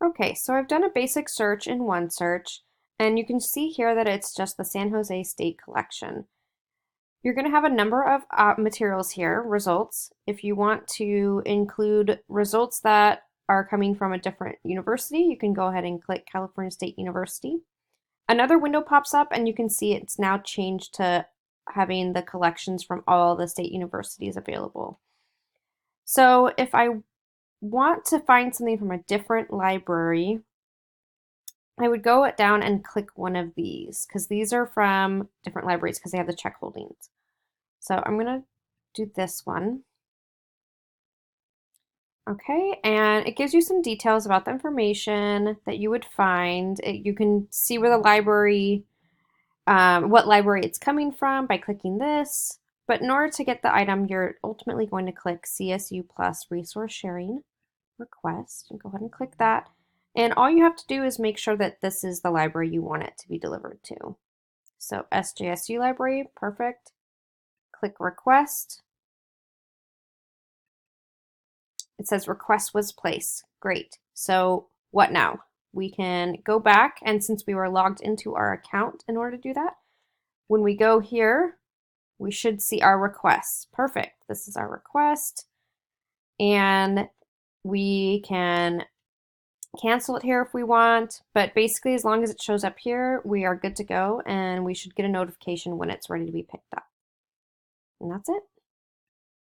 Okay, so I've done a basic search in OneSearch, and you can see here that it's just the San Jose State Collection. You're going to have a number of materials here, results. If you want to include results that are coming from a different university, you can go ahead and click California State University. Another window pops up and you can see it's now changed to having the collections from all the state universities available. So if I want to find something from a different library, I would go down and click one of these because these are from different libraries because they have the check holdings. So I'm going to do this one. Okay, and it gives you some details about the information that you would find. You can see where the library, what library it's coming from by clicking this. But in order to get the item, you're ultimately going to click CSU Plus Resource Sharing Request and go ahead and click that. And all you have to do is make sure that this is the library you want it to be delivered to. So SJSU library, perfect. Click request. It says request was placed. Great. So what now? We can go back, and since we were logged into our account in order to do that, when we go here, we should see our requests. Perfect. This is our request. And we can cancel it here if we want, but basically as long as it shows up here, we are good to go, and we should get a notification when it's ready to be picked up. And that's it.